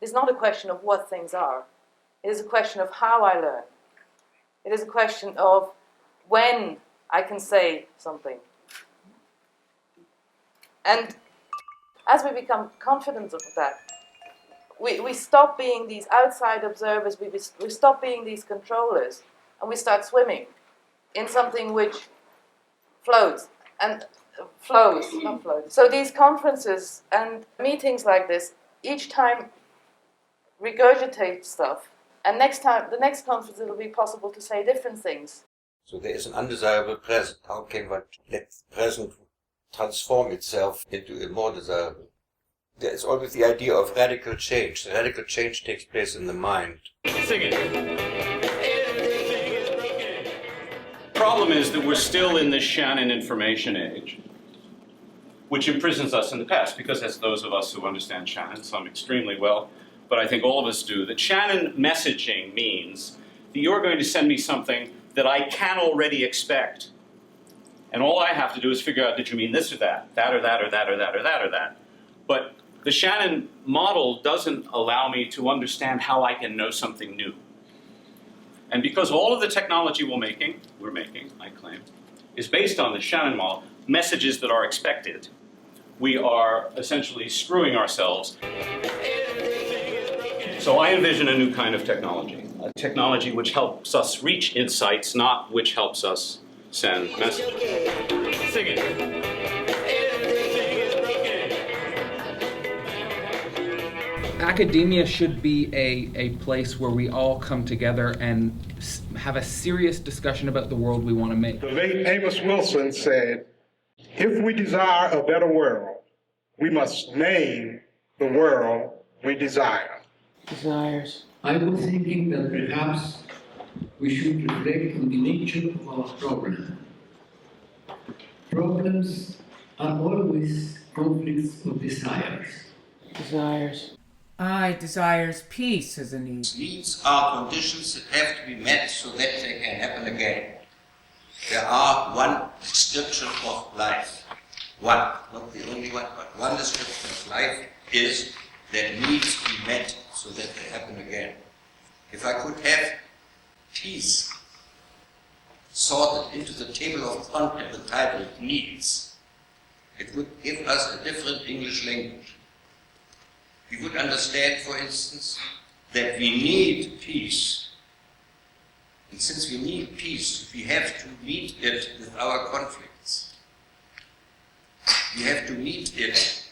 is not a question of what things are. It is a question of how I learn. It is a question of when I can say something. And as we become confident of that, we stop being these outside observers, we stop being these controllers, and we start swimming in something which floats, not flows. So these conferences and meetings like this, each time regurgitate stuff, and the next conference it will be possible to say different things. So there is an undesirable present. How can one let the present transform itself into a more desirable? There is always the idea of radical change. Radical change takes place in the mind. Sing it. The problem is that we're still in this Shannon information age, which imprisons us in the past, because as those of us who understand Shannon, some extremely well, but I think all of us do, that Shannon messaging means that you're going to send me something that I can already expect. And all I have to do is figure out, did you mean this or that? That or that or that or that or that or that. But the Shannon model doesn't allow me to understand how I can know something new. And because all of the technology we're making, I claim, is based on the Shannon model, messages that are expected, we are essentially screwing ourselves. So I envision a new kind of technology, a technology which helps us reach insights, not which helps us send messages. Sing it. Academia should be a place where we all come together and have a serious discussion about the world we want to make. The late Amos Wilson said, if we desire a better world, we must name the world we desire. Desires. I was thinking that perhaps we should reflect on the nature of our problem. Problems are always conflicts of desires. Desires. I desires peace as a need. Needs are conditions that have to be met so that they can happen again. There are one description of life. One, not the only one, but one description of life is that needs be met so that they happen again. If I could have peace sorted into the table of content entitled needs, it would give us a different English language. We would understand, for instance, that we need peace. And since we need peace, we have to meet it with our conflicts. We have to meet it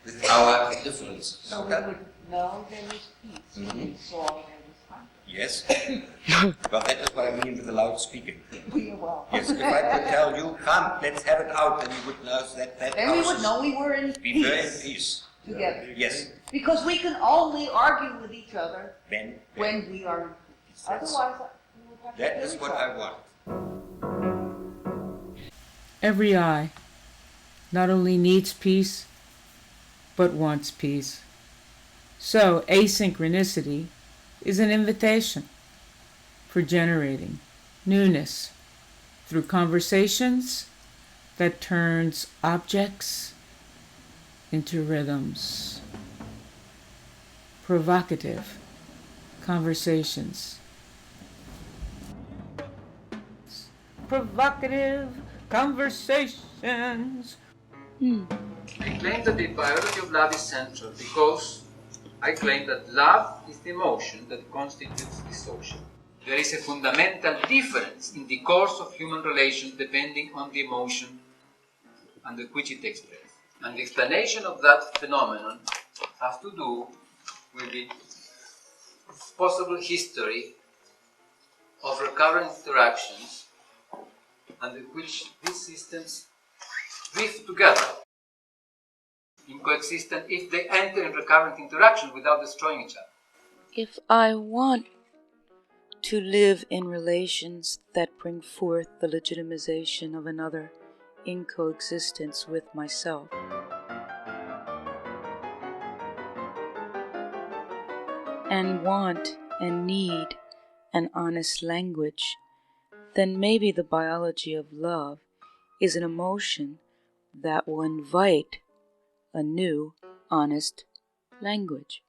with our differences. So we would know there is peace. Mm-hmm. We saw there was conflict. Yes, but that is what I mean with the loud speaking. Well. Yes, if I could tell you, come, let's have it out, then you would know that then we would know we were in we were in peace. Together. Yes. Because we can only argue with each other When we are in peace. Otherwise, we would have to that kill is each what other. I want. Every eye not only needs peace, but wants peace. So asynchronicity is an invitation for generating newness through conversations that turns objects into rhythms. Provocative conversations. Provocative conversations. I claim that the biology of love is central because I claim that love is the emotion that constitutes the social. There is a fundamental difference in the course of human relations depending on the emotion under which it takes place. And the explanation of that phenomenon has to do with the possible history of recurrent interactions under which these systems drift together in coexistence if they enter in recurrent interaction without destroying each other. If I want to live in relations that bring forth the legitimization of another in coexistence with myself, and want and need an honest language, then maybe the biology of love is an emotion that will invite a new, honest language.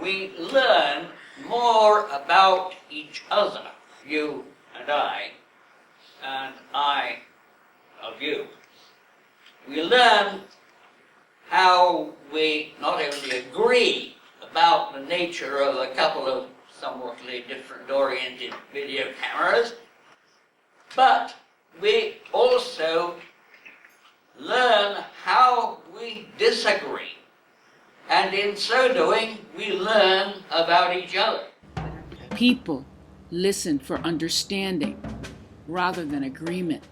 we learn more about each other, you and I of you. We learn how we not only agree about the nature of a couple of somewhat different oriented video cameras, but we also learn how we disagree. And in so doing, we learn about each other. People listen for understanding rather than agreement.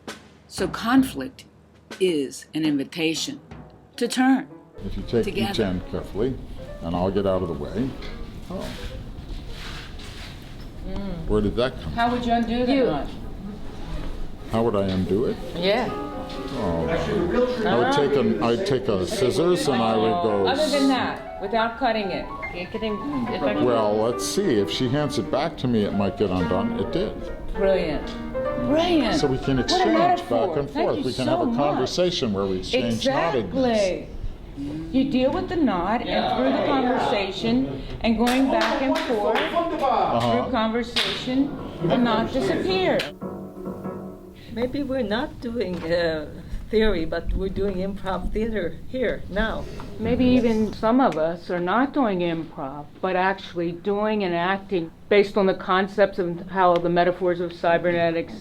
So conflict is an invitation to turn. If you take together. each end carefully, and I'll get out of the way. Oh. Where did that come from? How would you undo the knot? How would I undo it? Yeah. Oh. I'd take a scissors and I would go. Other than that, without cutting it. Well, let's see. If she hands it back to me, it might get undone. It did. Brilliant. Brilliant. So we can What a exchange metaphor. back and Thank forth. you We can so have a much. conversation where we exchange noddedness. Exactly. You deal with the knot and through the conversation and going back and forth through conversation, the knot disappears. Maybe we're not doing theory, but we're doing improv theater here, now. Maybe even some of us are not doing improv, but actually doing and acting based on the concepts of how the metaphors of cybernetics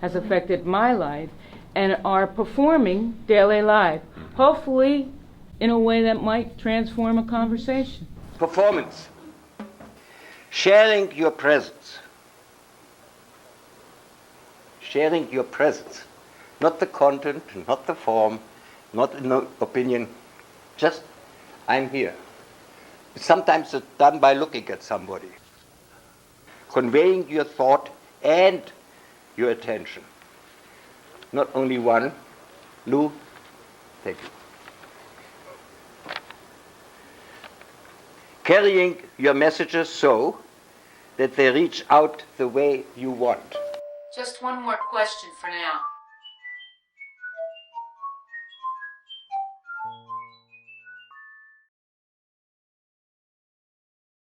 has affected my life and are performing daily life. Hopefully in a way that might transform a conversation. Performance. Sharing your presence. Sharing your presence. Not the content, not the form, not an opinion. Just, I'm here. Sometimes it's done by looking at somebody. Conveying your thought and your attention. Not only one. Lou, thank you. Carrying your messages so that they reach out the way you want. Just one more question for now.